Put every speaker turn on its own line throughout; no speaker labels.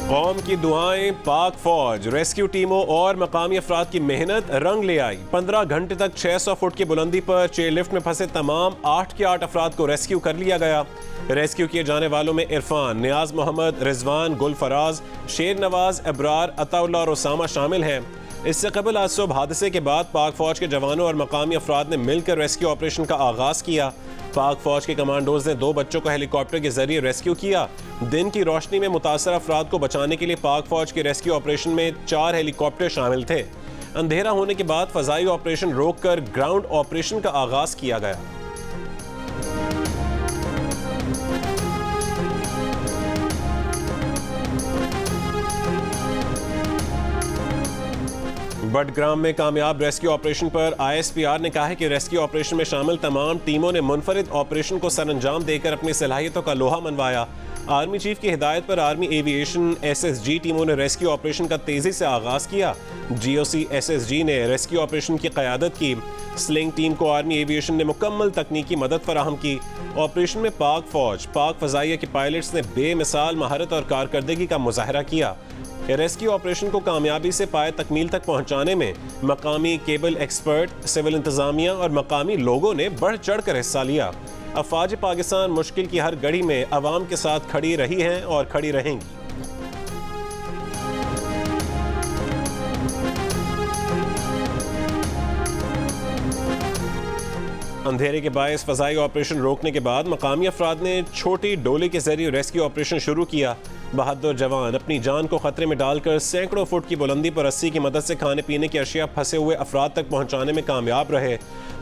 कौम की दुआएं, पाक फौज, रेस्क्यू टीमों और मकामी अफराद की मेहनत रंग ले आई। 15 घंटे तक 600 फुट की बुलंदी पर चेयरलिफ्ट में फंसे तमाम 8 के 8 अफराद को रेस्क्यू कर लिया गया। रेस्क्यू किए जाने वालों में इरफान, नियाज मोहम्मद, रिजवान, गुल फराज, शेर नवाज, अबरार, अताउल्ला और उसामा शामिल हैं। इससे कबल आज सुबह हादसे के बाद पाक फौज के जवानों और मकामी अफराद ने मिलकर रेस्क्यू ऑपरेशन का आगाज किया। पाक फौज के कमांडोज ने 2 बच्चों को हेलीकॉप्टर के जरिए रेस्क्यू किया। दिन की रोशनी में मुतासर अफराद को बचाने के लिए पाक फौज के रेस्क्यू ऑपरेशन में 4 हेलीकॉप्टर शामिल थे। अंधेरा होने के बाद फजाई ऑपरेशन रोककर ग्राउंड ऑपरेशन का आगाज किया गया। बडग्राम में कामयाब रेस्क्यू ऑपरेशन पर ISPR ने कहा है कि रेस्क्यू ऑपरेशन में शामिल तमाम टीमों ने मुनफरिद ऑपरेशन को सरअंजाम देकर अपनी सलाहियतों का लोहा मनवाया। आर्मी चीफ की हिदायत पर आर्मी एविएशन SSG टीमों ने रेस्क्यू ऑपरेशन का तेजी से आगाज किया। GOC SSG ने रेस्क्यू ऑपरेशन की क़यादत की। स्लिंग टीम को आर्मी एविएशन ने मुकम्मल तकनीकी मदद फराहम की। ऑपरेशन में पाक फौज, पाक फजाइया के पायलट्स ने बेमिसाल महारत और कारकर्दगी का मुजाहरा किया। रेस्क्यू ऑपरेशन को कामयाबी से पाए तकमील तक पहुंचाने में मकामी केबल एक्सपर्ट, सिविल इंतजामिया और मकामी लोगों ने बढ़ चढ़ कर हिस्सा लिया। अफवाज पाकिस्तान मुश्किल की हर घड़ी में अवाम के साथ खड़ी रही हैं और खड़ी रहेंगी। अंधेरे के बायस फजाई ऑपरेशन रोकने के बाद मकामी अफराद ने छोटी डोले के जरिए रेस्क्यू ऑपरेशन शुरू किया। बहादुर जवान अपनी जान को खतरे में डालकर सैकड़ों फुट की बुलंदी पर रस्सी की मदद से खाने पीने की अशिया फंसे हुए अफराद तक पहुंचाने में कामयाब रहे।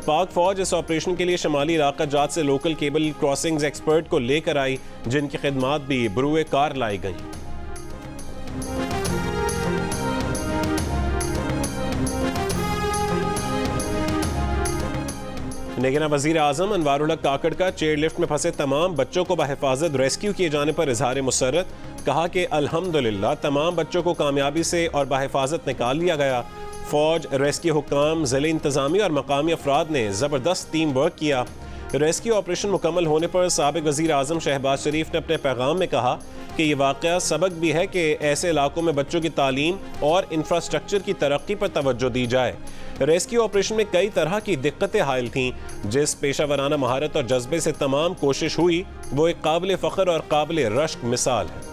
पाक फौज इस ऑपरेशन के लिए शमाली इलाका जात से लोकल केबल क्रॉसिंग्स एक्सपर्ट को लेकर आई, जिनकी खिदमात भी बरूए कार लाई गई। नेगेना वजीर आजम अनवारुल हक काकड़ का चेयरलिफ्ट में फंसे तमाम बच्चों को बहिफाजत रेस्क्यू किए जाने पर इजहार मुसर्रत। कहा कि अल्हम्दुलिल्लाह तमाम बच्चों को कामयाबी से और बहिफाजत निकाल लिया गया। फौज, रेस्क्यू हुक्काम, ज़िले इंतजामी और मकामी अफराद ने ज़बरदस्त टीम वर्क किया। रेस्क्यू ऑपरेशन मुकम्मल होने पर साबिक वज़ीर आज़म शहबाज शरीफ ने अपने पैगाम में कहा कि ये वाक़या सबक भी है कि ऐसे इलाकों में बच्चों की तालीम और इंफ्रास्ट्रक्चर की तरक्की पर तवज्जो दी जाए। रेस्क्यू ऑपरेशन में कई तरह की दिक्कतें हायल थीं। जिस पेशा वराना महारत और जज्बे से तमाम कोशिश हुई वो एक काबिल फ़ख्र और काबिल रश्क मिसाल है।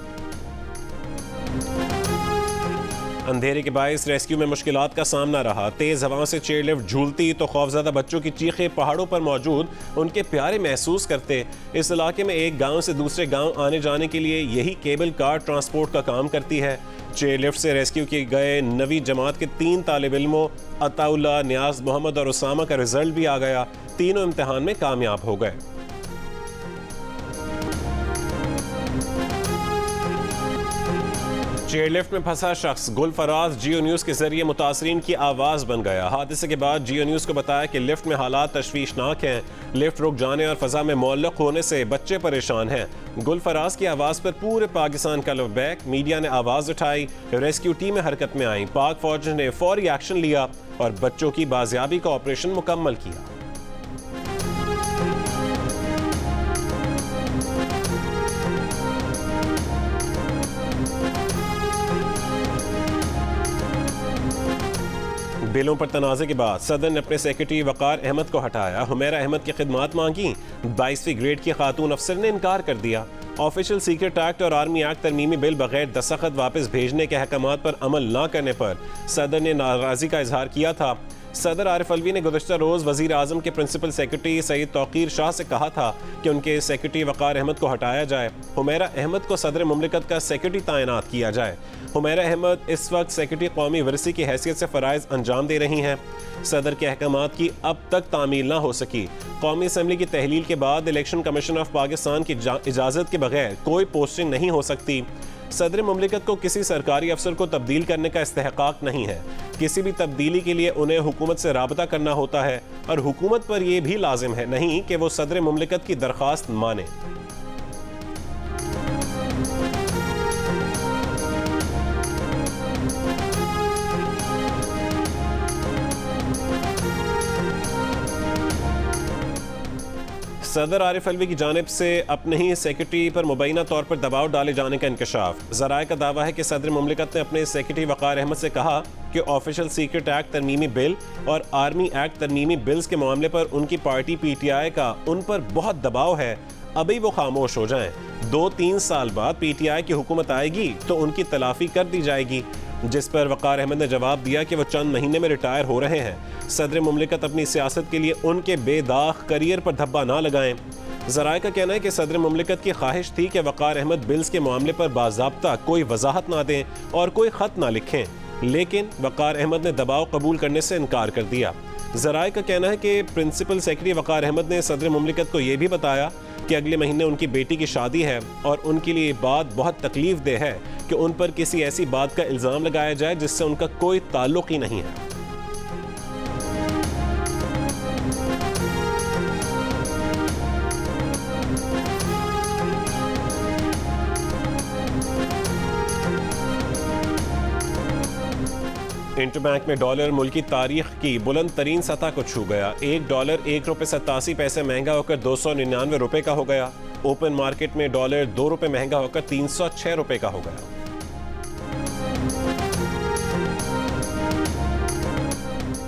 अंधेरे के बायस रेस्क्यू में मुश्किलात का सामना रहा। तेज हवाओं से चेयरलिफ्ट झूलती तो खौफजदा बच्चों की चीखें पहाड़ों पर मौजूद उनके प्यारे महसूस करते। इस इलाके में एक गांव से दूसरे गांव आने जाने के लिए यही केबल कार ट्रांसपोर्ट का काम करती है। चेयरलिफ्ट से रेस्क्यू किए गए 9वीं जमात के 3 तालिब इल्मों अताउल्ला, नियाज मोहम्मद और उसामा का रिजल्ट भी आ गया। तीनों इम्तिहान में कामयाब हो गए। चेयरलिफ्ट में फंसा शख्स गुल फराज जियो न्यूज़ के जरिए मुतासरीन की आवाज़ बन गया। हादसे के बाद जियो न्यूज़ को बताया कि लिफ्ट में हालात तशवीशनाक हैं। लिफ्ट रुक जाने और फ़ज़ा में मुअल्लक़ होने से बच्चे परेशान हैं। गुल फराज की आवाज़ पर पूरे पाकिस्तान का लबैक। मीडिया ने आवाज़ उठाई, रेस्क्यू टीमें हरकत में आईं। पाक फौज ने फौरी एक्शन लिया और बच्चों की बाजियाबी का ऑपरेशन मुकम्मल किया। बिलों पर तनाज़े के बाद सदर ने अपने सेक्रेटरी वकार अहमद को हटाया। हुमैरा अहमद की खिदमात मांगी। 22वीं ग्रेड की खातून अफसर ने इनकार कर दिया। ऑफिशियल सीक्रेट एक्ट और आर्मी एक्ट तरमीमी बिल बगैर दस्तखत वापस भेजने के अहकामात पर अमल न करने पर सदर ने नाराज़गी का इजहार किया था। सदर आरिफ अलवी ने गुज़श्ता रोज़ वज़ीर आज़म के प्रिंसिपल सेक्रेटरी सईद तौकीर शाह से कहा था कि उनके सेक्रेटरी वकार अहमद को हटाया जाए। हुमैरा अहमद को सदर मुमलिकत का सेक्रेटरी तैनात किया जाए। हुमैरा अहमद इस वक्त सेक्रेटरी कौमी वरसी की हैसियत से फ़राइज़ अंजाम दे रही हैं। सदर के अहकामात की अब तक तामील न हो सकी। कौमी असम्बली की तहलील के बाद इलेक्शन कमीशन ऑफ पाकिस्तान की इजाज़त के बगैर कोई पोस्टिंग नहीं हो सकती। सदर मुमलिकत को किसी सरकारी अफसर को तब्दील करने का इस्तेहकाक नहीं है। किसी भी तब्दीली के लिए उन्हें हुकूमत से राबता करना होता है और हुकूमत पर यह भी लाजिम है नहीं कि वो सदर मुमलिकत की दरख्वास्त माने। सदर आरिफ अलवी की जानिब से अपने ही सेक्रेटरी पर मुबैना तौर पर दबाव डाले जाने का इंकशाफ। ज़राए का दावा है कि सदर मुमलिकत ने अपने सेक्रेटरी वक़ार अहमद से कहा कि ऑफिशियल सीक्रेट एक्ट तरमीमी बिल और आर्मी एक्ट तरमीमी बिल्स के मामले पर उनकी पार्टी PTI का उन पर बहुत दबाव है, अभी वो खामोश हो जाएं। 2-3 साल बाद PTI की हुकूमत आएगी तो उनकी तलाफी कर दी जाएगी। जिस पर वक़ार अहमद ने जवाब दिया कि वो चंद महीने में रिटायर हो रहे हैं। सदर मुमलिकत अपनी सियासत के लिए उनके बेदाग करियर पर धब्बा ना लगाएं। ज़राए का कहना है कि सदर मुमलिकत की ख्वाहिश थी कि वक़ार अहमद बिल्स के मामले पर बाज़ाब्ता कोई वजाहत ना दें और कोई ख़त ना लिखें, लेकिन वक़ार अहमद ने दबाव कबूल करने से इनकार कर दिया। ज़राए का कहना है कि प्रिंसिपल सेक्रेटरी वक़ार अहमद ने सदर मुमलिकत को यह भी बताया कि अगले महीने उनकी बेटी की शादी है और उनके लिए बात बहुत तकलीफ दे है कि उन पर किसी ऐसी बात का इल्ज़ाम लगाया जाए जिससे उनका कोई ताल्लुक़ ही नहीं है। इंटरबैंक में डॉलर मुल्की तारीख की बुलंद तरीन सतह को छू गया। $1 ₹1.87 महंगा होकर 299 रुपए का हो गया। ओपन मार्केट में डॉलर ₹2 महंगा होकर 306 रुपए का हो गया।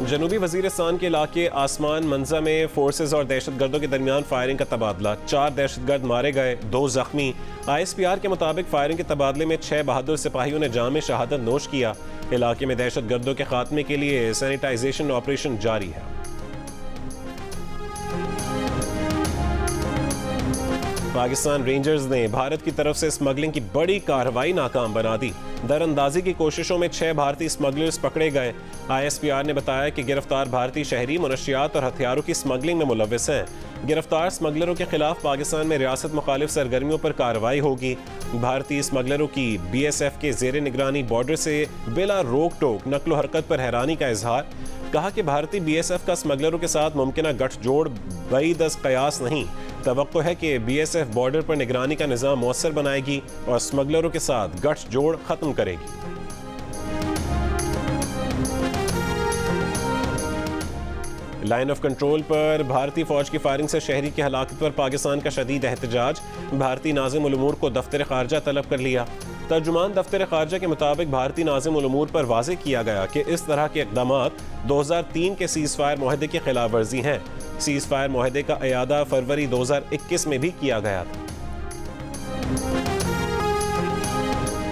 जनूबी वजीरिस्तान के इलाके आसमान मंजा में फोर्सेज और दहशतगर्दों के दरमियान फायरिंग का तबादला। 4 दहशतगर्द मारे गए, 2 जख्मी। ISPR के मुताबिक फायरिंग के तबादले में 6 बहादुर सिपाहियों ने जाम शहादत नोश किया। इलाके में दहशतगर्दों के खात्मे के लिए सैनिटाइजेशन ऑपरेशन जारी है। पाकिस्तान रेंजर्स ने भारत की तरफ से स्मगलिंग की बड़ी कार्रवाई नाकाम बना दी। दरअंदाजी की कोशिशों में 6 भारतीय स्मगलर्स पकड़े गए। ISPR ने बताया कि गिरफ्तार भारतीय शहरी मुनशियात और हथियारों की स्मगलिंग में मुलव्विस हैं। गिरफ्तार स्मगलरों के खिलाफ पाकिस्तान में रियासत मुखालिफ सरगर्मियों पर कार्रवाई होगी। भारतीय स्मगलरों की BSF के जेर निगरानी बॉर्डर से बिला रोक टोक नकलो हरकत पर हैरानी का इजहार। कहा कि भारतीय BSF का स्मगलरों के साथ मुमकिन गठजोड़ बईदस कयास नहीं। तवक्को है कि BSF बॉर्डर पर निगरानी का निज़ाम मौसर बनाएगी और स्मगलरों के साथ गठजोड़ खत्म करेगी। लाइन ऑफ कंट्रोल पर भारतीय फौज की फायरिंग से शहरी की हलाकत पर पाकिस्तान का शदीद एहतजाज। भारतीय नाज़िम उल उमूर को दफ्तर खारजा तलब कर लिया। तर्जुमान दफ्तर खारजा के मुताबिक भारतीय नाज़िम उल उमूर पर वाज़ेह किया गया कि इस तरह के इक़दामात 2003 के सीज़ फायर माहदे की खिलाफ वर्जी हैं। सीज़ फायर माहदे का इयादा फरवरी 2021 में भी किया गया था।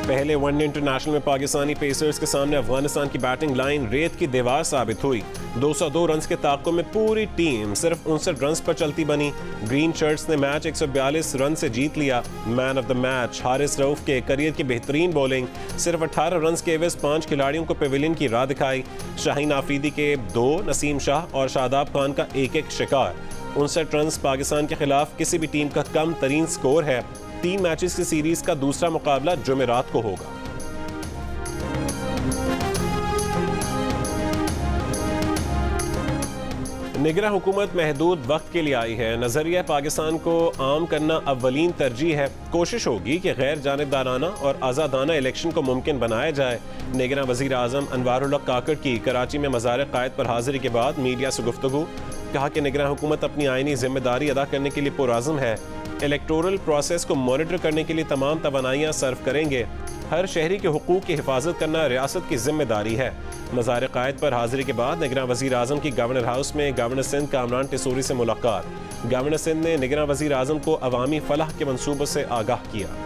पहले वनडे इंटरनेशनल में पाकिस्तानी पेसर्स के सामने अफगानिस्तान की बैटिंग लाइन रेत की दीवार साबित हुई। 202 रन के ताक़ुब में पूरी टीम सिर्फ 59 रन पर चलती बनी। ग्रीन शर्ट्स ने मैच 142 रन से जीत लिया। Man of the match Haris Rauf के करियर की बेहतरीन बॉलिंग। सिर्फ 18 रन के एवज 5 खिलाड़ियों को पेविलियन की राह दिखाई। शाहीन आफरीदी के 2, नसीम शाह और शादाब खान का 1-1 शिकार। 59 रन पाकिस्तान के खिलाफ किसी भी टीम का कम तरीन स्कोर है। 3 मैचेस की सीरीज का दूसरा मुकाबला जुमेरात को होगा। निगरां हुकूमत महदूद वक्त के लिए आई है। नजरिया पाकिस्तान को आम करना अव्वलीन तरजीह है। कोशिश होगी कि गैर जानिबदाराना और आज़ादाना इलेक्शन को मुमकिन बनाया जाए। निगरां वज़ीर आज़म अनवारुल हक काकड़ की कराची में मज़ार क़ायद पर हाजिरी के बाद मीडिया से गुफ्तगू। कहा कि निगरां हुकूमत अपनी आईनी जिम्मेदारी अदा करने के लिए पुरआज़म है। इलेक्टोरल प्रोसेस को मॉनिटर करने के लिए तमाम तवानाइयाँ सर्व करेंगे। हर शहरी के हुकूक की हिफाजत करना रियासत की जिम्मेदारी है। मज़ार क़ायद पर हाजिरी के बाद निगरां वज़ीर आज़म की गवर्नर हाउस में गवर्नर सिंध कामरान टिसूरी से मुलाकात। गवर्नर सिंध ने निगरां वज़ीर आज़म को अवामी फलाह के मंसूबों से आगाह किया।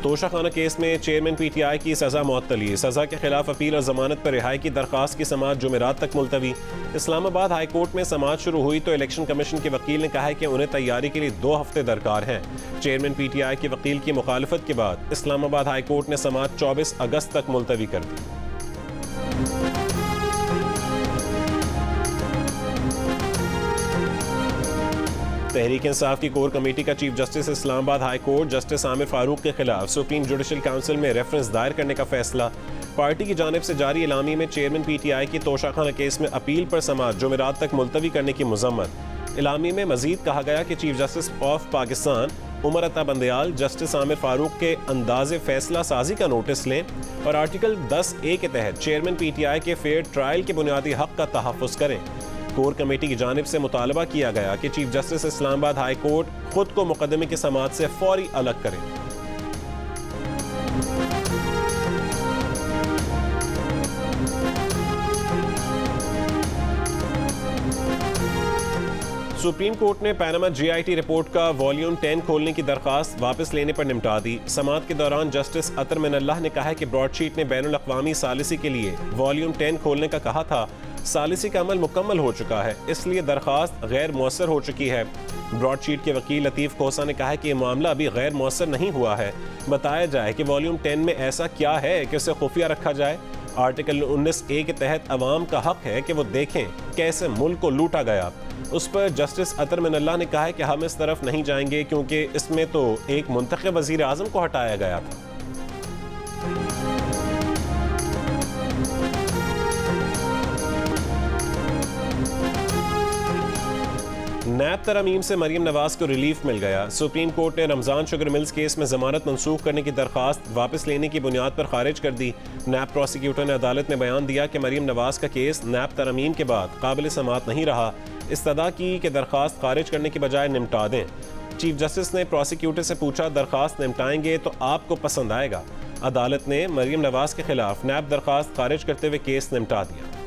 तोशाखाना केस में चेयरमैन PTI की सज़ा मुअत्तली। सज़ा के खिलाफ अपील और जमानत पर रिहाई की दरख्वास्त की समाअत जुमेरात तक मुलतवी। इस्लामाबाद हाई कोर्ट में समाअत शुरू हुई तो इलेक्शन कमीशन के वकील ने कहा है कि उन्हें तैयारी के लिए 2 हफ्ते दरकार हैं। चेयरमैन PTI के वकील की मुखालफत के बाद इस्लामाबाद हाई कोर्ट ने समाअत 24 अगस्त तक मुलतवी कर दी। तहरीक इंसाफ की कोर कमेटी का chief justice Islamabad high court justice Aamir Farooq के खिलाफ सुप्रीम जुडिशल काउंसिल में रेफरेंस दायर करने का फैसला। पार्टी की जानिब से जारी इलामी में चेयरमैन PTI की तोशाखाना केस में अपील पर समाअत जुमेरात तक मुलतवी करने की मजम्मत। इलामी में मजीद कहा गया कि chief justice of Pakistan Umar Ata Bandial justice Aamir Farooq के अंदाज़े फैसला साजी का नोटिस लें और आर्टिकल 10A के तहत चेयरमैन PTI के फेयर ट्रायल के बुनियादी हक का तहफ़्फ़ुज़ करें। कोर कमेटी की जानिब से मुतालबा किया गया कि chief justice Islamabad high court खुद को मुकदमे की समाअत से फौरी अलग करें। सुप्रीम कोर्ट ने पैनामा GIT रिपोर्ट का वॉल्यूम 10 खोलने की दरखास्त वापस लेने पर निपटा दी। समाअत के दौरान जस्टिस अतर मिनल्लाह ने कहा कि ब्रॉडशीट ने बैनुल अक़वामी सालिसी के लिए वॉल्यूम 10 खोलने का कहा था। सालिसी का अमल मुकम्मल हो चुका है, इसलिए दरखास्त गैर मुअस्सर हो चुकी है। ब्रॉडशीट के वकील लतीफ़ खोसा ने कहा है कि यह मामला अभी गैर मुअस्सर नहीं हुआ है। बताया जाए कि वॉल्यूम 10 में ऐसा क्या है कि उसे खुफिया रखा जाए। आर्टिकल 19A के तहत अवाम का हक है कि वो देखें कैसे मुल्क को लूटा गया। उस पर जस्टिस अतर मिनल्लाह ने कहा है कि हम इस तरफ नहीं जाएंगे क्योंकि इसमें तो एक मुंतखब वज़ीर आज़म को हटाया गया था। नैब तरमीम से मरीम नवाज को रिलीफ मिल गया। सुप्रीम कोर्ट ने रमजान शुगर मिल्स केस में जमानत मंसूख करने की दरखास्त वापस लेने की बुनियाद पर खारिज कर दी। नैब प्रोसिक्यूटर ने अदालत में बयान दिया कि मरीम नवाज का केस नैब तरमीम के बाद काबिल समाअत नहीं रहा। इस्तदा की कि दरखास्त खारिज करने की बजाय निपटा दें। चीफ जस्टिस ने प्रोसिक्यूटर से पूछा, दरखास्त निपटाएंगे तो आपको पसंद आएगा। अदालत ने मरीम नवाज के खिलाफ नैब दरखास्त खारिज करते हुए केस निपटा दिया।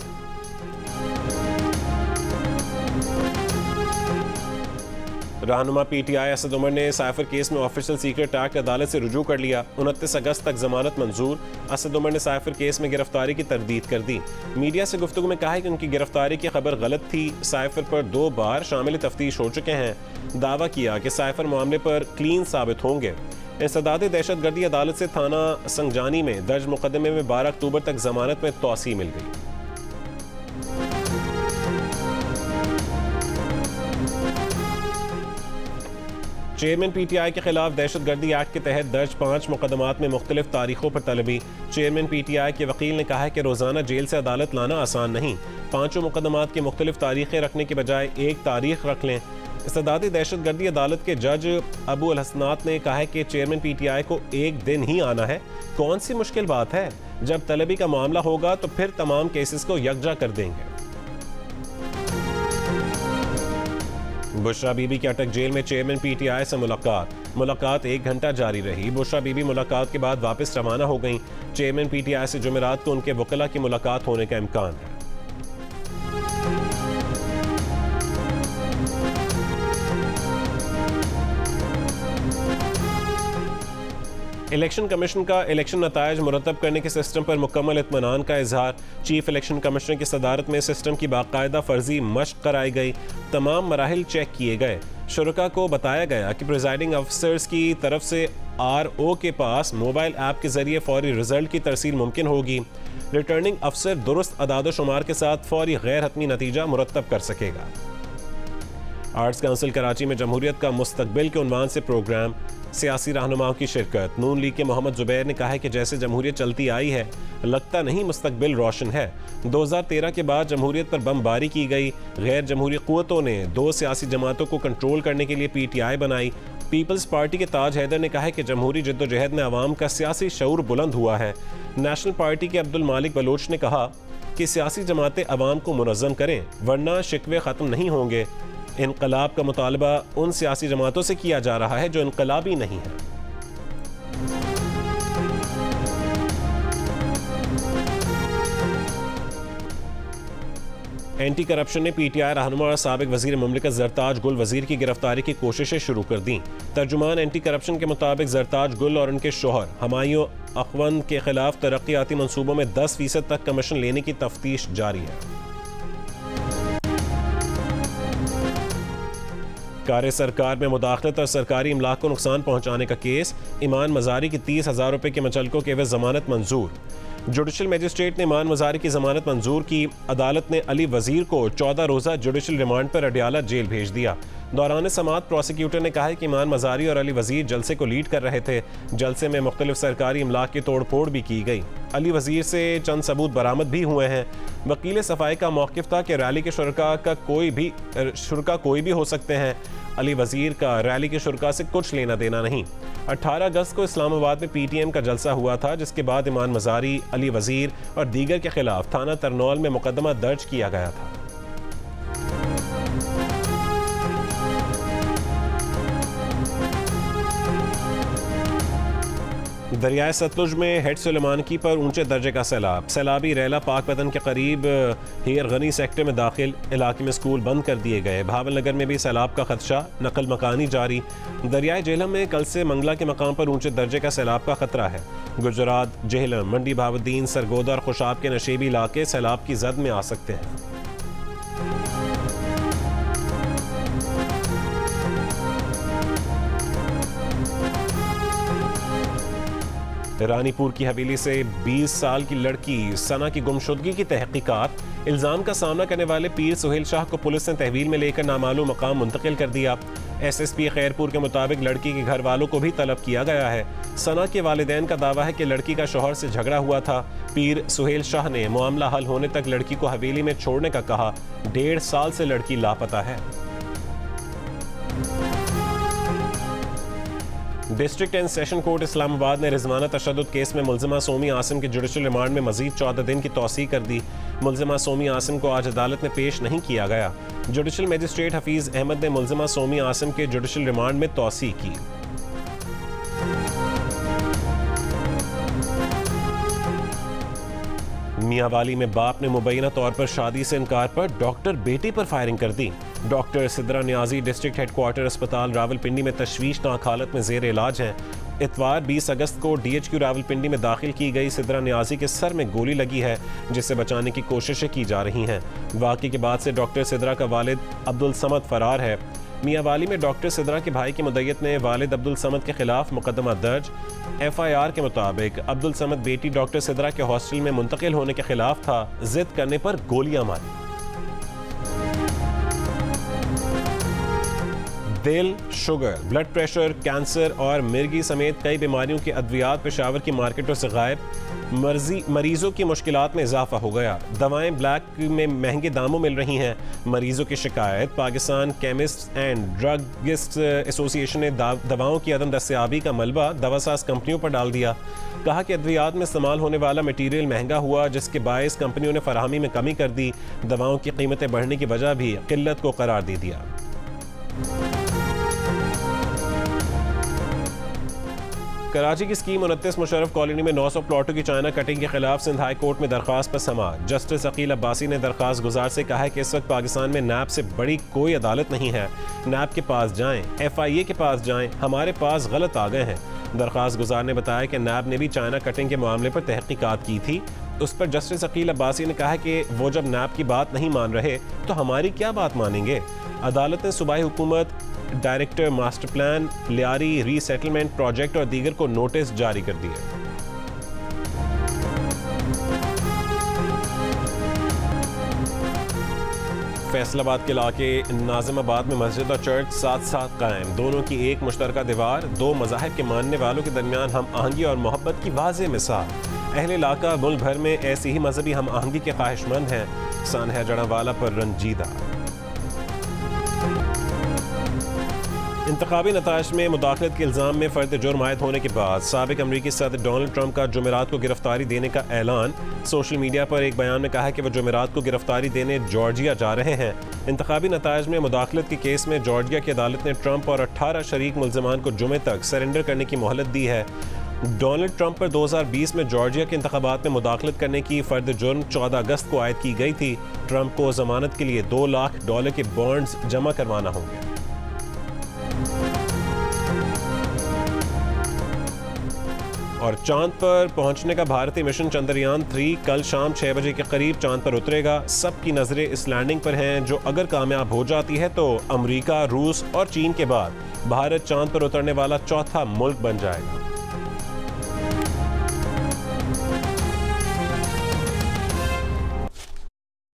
रहनुमा PTI असद उमर ने साइफर केस में ऑफिशियल सीक्रेट एक्ट अदालत से रुजू कर लिया। 29 अगस्त तक जमानत मंजूर। असद उमर ने साइफर केस में गिरफ्तारी की तरदीद कर दी। मीडिया से गुफ्तगू में कहा है कि उनकी गिरफ्तारी की खबर गलत थी। साइफर पर 2 बार शामिल तफ्तीश हो चुके हैं। दावा किया कि साइफर मामले पर क्लीन साबित होंगे। इंसदाद दहशतगर्दी अदालत से थाना संगजानी में दर्ज मुकदमे में 12 अक्टूबर तक जमानत में तौसी मिल गई। चेयरमैन PTI के खिलाफ दहशतगर्दी एक्ट के तहत दर्ज 5 मुकदमात में मुख्तलिफ तारीखों पर तलबी। चेयरमैन PTI के वकील ने कहा है कि रोज़ाना जेल से अदालत लाना आसान नहीं। 5 मुकदमात की मुख्तलिफ तारीखें रखने के बजाय एक तारीख रख लें। इस्तदादी दहशतगर्दी अदालत के जज अबू अल हसनात ने कहा है कि चेयरमैन PTI को एक दिन ही आना है। कौन सी मुश्किल बात है? जब तलबी का मामला होगा तो फिर तमाम केसेस को यकजा कर देंगे। बुशरा बीबी की अटक जेल में चेयरमैन PTI से मुलाकात 1 घंटा जारी रही। बुशरा बीबी मुलाकात के बाद वापस रवाना हो गईं। चेयरमैन PTI से जुमेरात को उनके वकला की मुलाकात होने का इम्कान है। इलेक्शन कमीशन का इलेक्शन नतायज मुरतब करने के सिस्टम पर मुकम्मल इत्मीनान का इजहार। चीफ इलेक्शन कमिश्नर की सदारत में सिस्टम की बाकायदा फर्जी मश्क कराई गई। तमाम मराहिल चेक किए गए। शुरका को बताया गया कि प्रिजाइडिंग अफसर्स की तरफ से RO के पास मोबाइल ऐप के जरिए फौरी रिजल्ट की तरसील मुमकिन होगी। रिटर्निंग अफसर दुरुस्त अदाद शुमार के साथ फौरी गैर हतमी नतीजा मुरतब कर सकेगा। आर्ट्स काउंसिल कराची में जमहूरियत का मुस्तकबिल के उन्वान से प्रोग्राम। सियासी रहनुमाओं की शिरकत। नून लीग के मोहम्मद जुबैर ने कहा है कि जैसे जमहूरियत चलती आई है, लगता नहीं मुस्तकबिल रोशन है। 2013 के बाद जमहूरियत पर बमबारी की गई। गैर जमहूरी क़ुव्वतों ने 2 सियासी जमातों को कंट्रोल करने के लिए PTI बनाई। पीपल्स पार्टी के ताज हैदर ने कहा है कि जमहूरी जद्दोजहद में अवाम का सियासी शऊर बुलंद हुआ है। नेशनल पार्टी के अब्दुल मालिक बलोच ने कहा कि सियासी जमातें अवाम को मुनज़्ज़म करें, वरना शिकवे ख़त्म नहीं होंगे। इनकलाब का मुतालबा उन सियासी जमातों से किया जा रहा है जो इनकलाबी नहीं है। एंटी करप्शन ने PTI रहनुमा और साबिक वजीर मुमलिकत जरताज गुल वजीर की गिरफ्तारी की कोशिशें शुरू कर दी। तर्जुमान एंटी करप्शन के मुताबिक जरताज गुल और उनके शोहर हमायूं अखवंद के खिलाफ तरक्याती मंसूबों में 10% तक कमीशन लेने की तफ्तीश जारी है। कार्य सरकार में मुदाखलत और सरकारी इमलाक को नुकसान पहुंचाने का केस। ईमान मजारी की 30,000 रुपये के मुचलकों के एवज जमानत मंजूर। जुडिशल मजिस्ट्रेट ने ईमान मजारी की जमानत मंजूर की। अदालत ने अली वजीर को 14 रोज़ा जुडिशल रिमांड पर अडियाला जेल भेज दिया। दौरान समाअत प्रोसिक्यूटर ने कहा है कि ईमान मज़ारी और अली वज़ीर जलसे को लीड कर रहे थे। जलसे में मुख्तलिफ सरकारी इमलाक की तोड़ फोड़ भी की गई। अली वज़ीर से चंद सबूत बरामद भी हुए हैं। वकील सफ़ाई का मौक़िफ़ था कि रैली के शुरका कोई भी हो सकते हैं। अली वज़ीर का रैली के शुरका से कुछ लेना देना नहीं। 18 अगस्त को इस्लामाबाद में PTM का जलसा हुआ था, जिसके बाद ईमान मज़ारी, अली वज़ीर और दीगर के खिलाफ थाना तरनौल में मुकदमा दर्ज किया गया था। दरियाए सतलुज में हेड सुलेमानकी पर ऊंचे दर्जे का सैलाब। सैलाबी रैला पाक पतन के करीब हेर गनी सेक्टर में दाखिल इलाके में स्कूल बंद कर दिए गए। भावल नगर में भी सैलाब का खदशा, नकल मकानी जारी। दरियाए जेहलम में कल से मंगला के मकाम पर ऊंचे दर्जे का सैलाब का खतरा है। गुजरात, जेहलम, मंडी भावुद्दीन, सरगोदा और खुशाब के नशेबी इलाके सैलाब की जद में आ सकते हैं। रानीपुर की हवेली से 20 साल की लड़की सना की गुमशुदगी की तहकीकात। इल्ज़ाम का सामना करने वाले पीर सुहेल शाह को पुलिस ने तहवील में लेकर नामालूम मकाम मुंतकिल कर दिया। SSP खैरपुर के मुताबिक लड़की के घर वालों को भी तलब किया गया है। सना के वालिदैन का दावा है कि लड़की का शौहर से झगड़ा हुआ था। पीर सुहेल शाह ने मामला हल होने तक लड़की को हवेली में छोड़ने का कहा। 1.5 साल से लड़की लापता है। District and session court Islamabad ने रिजवाना तशद्दुद केस में मुल्जिमा सोमी आसिम के जुडिशल रिमांड में मजीद 14 दिन की तौसीह कर दी। मुल्जिमा सोमी आसिम को आज अदालत में पेश नहीं किया गया। जुडिशल मजिस्ट्रेट हफीज अहमद ने मुल्जिमा सोमी आसिम के जुडिशल रिमांड में तौसीह की। मियांवाली में बाप ने मुबैना तौर पर शादी से इनकार पर डॉक्टर बेटी पर फायरिंग कर दी। Doctor Sidra Niazi district headquarter अस्पताल रावलपिंडी में तशवीशनाक हालत में जेर इलाज हैं। इतवार 20 अगस्त को DHQ रावलपिंडी में दाखिल की गई सिद्रा नियाजी के सर में गोली लगी है, जिससे बचाने की कोशिशें की जा रही हैं। वाक़े के बाद से डॉक्टर सिद्रा का वालिद अब्दुल समद फरार है। मियांवाली में डॉक्टर सिद्रा के भाई की मुद्दयत ने वालिद अब्दुल समद के खिलाफ मुकदमा दर्ज। FIR के मुताबिक अब्दुल समद बेटी डॉक्टर सिद्रा के हॉस्टल में मुंतकिल होने के खिलाफ था। जिद करने पर गोलियां मारी। दिल, शुगर, ब्लड प्रेशर, कैंसर और मिर्गी समेत कई बीमारियों के अद्वियात पेशावर की मार्केटों से गायब। मरीजों की मुश्किलात में इजाफा हो गया। दवाएं ब्लैक में महंगे दामों मिल रही हैं। मरीजों की शिकायत। Pakistan chemist and druggist association ने दवाओं की अदम दस्तयाबी का मलबा दवासाज कंपनियों पर डाल दिया। कहा कि अद्वियात में इस्तेमाल होने वाला मटीरियल महंगा हुआ, जिसके बायस कंपनियों ने फराहमी में कमी कर दी। दवाओं की कीमतें बढ़ने की वजह भी किल्लत को करार दे दिया। कराची की स्कीम 29 मुशर्रफ कॉलोनी में 900 प्लॉटों की चाइना कटिंग के खिलाफ सिंध हाई कोर्ट में दरखास्त पर समाअत। जस्टिस अकील अब्बासी ने दरखास्त गुजार से कहा है कि इस वक्त पाकिस्तान में नैब से बड़ी कोई अदालत नहीं है। नैब के पास जाएं, FIA के पास जाएं, हमारे पास गलत आ गए हैं। दरखास्त गुजार ने बताया कि नैब ने भी चाइना कटिंग के मामले पर तहकीकात की थी। उस पर जस्टिस अकील अब्बासी ने कहा कि वो जब नैब की बात नहीं मान रहे तो हमारी क्या बात मानेंगे। अदालत ने सूबाई हुकूमत, director master plan, Lyari resettlement project और दीगर को नोटिस जारी कर दिए। फैसलाबाद के इलाके नाजिमाबाद में मस्जिद और चर्च साथ साथ कायम। दोनों की एक मुश्तरका दीवार। दो मज़ाहिब के मानने वालों के दरमियान हम आहंगी और मोहब्बत की वाज़ेह मिसाल। अहले इलाका मुल्क भर में ऐसी ही मजहबी हम आहंगी के ख्वाहिशमंद हैं। सानहा जड़ावाला पर रंजीदा। इंतखाबी नताइज में मुदाखलत के इल्ज़ाम में फ़र्द जुर्म आयद होने के बाद साबिक अमरीकी सदर डोनाल्ड ट्रंप का जुमेरात को गिरफ्तारी देने का ऐलान। सोशल मीडिया पर एक बयान में कहा कि वह जुमेरात को गिरफ्तारी देने जॉर्जिया जा रहे हैं। इंतखाबी नताइज में मुदाखलत के केस में जॉर्जिया की अदालत ने ट्रंप और 18 शरीक मुल्ज़िमान को जुमे तक सरेंडर करने की मोहलत दी है। डोनाल्ड ट्रंप पर 2020 में जॉर्जिया के इंतखाबात में मुदाखलत करने की फ़र्द जुर्म 14 अगस्त को आयद की गई थी। ट्रंप को ज़मानत के लिए $2 लाख के बॉन्ड्स जमा करवाना होंगे। और चांद पर पहुंचने का भारतीय मिशन चंद्रयान 3 कल शाम 6 बजे के करीब चांद पर उतरेगा। सबकी नजरें इस लैंडिंग पर हैं, जो अगर कामयाब हो जाती है तो अमेरिका, रूस और चीन के बाद भारत चांद पर उतरने वाला चौथा मुल्क बन जाएगा।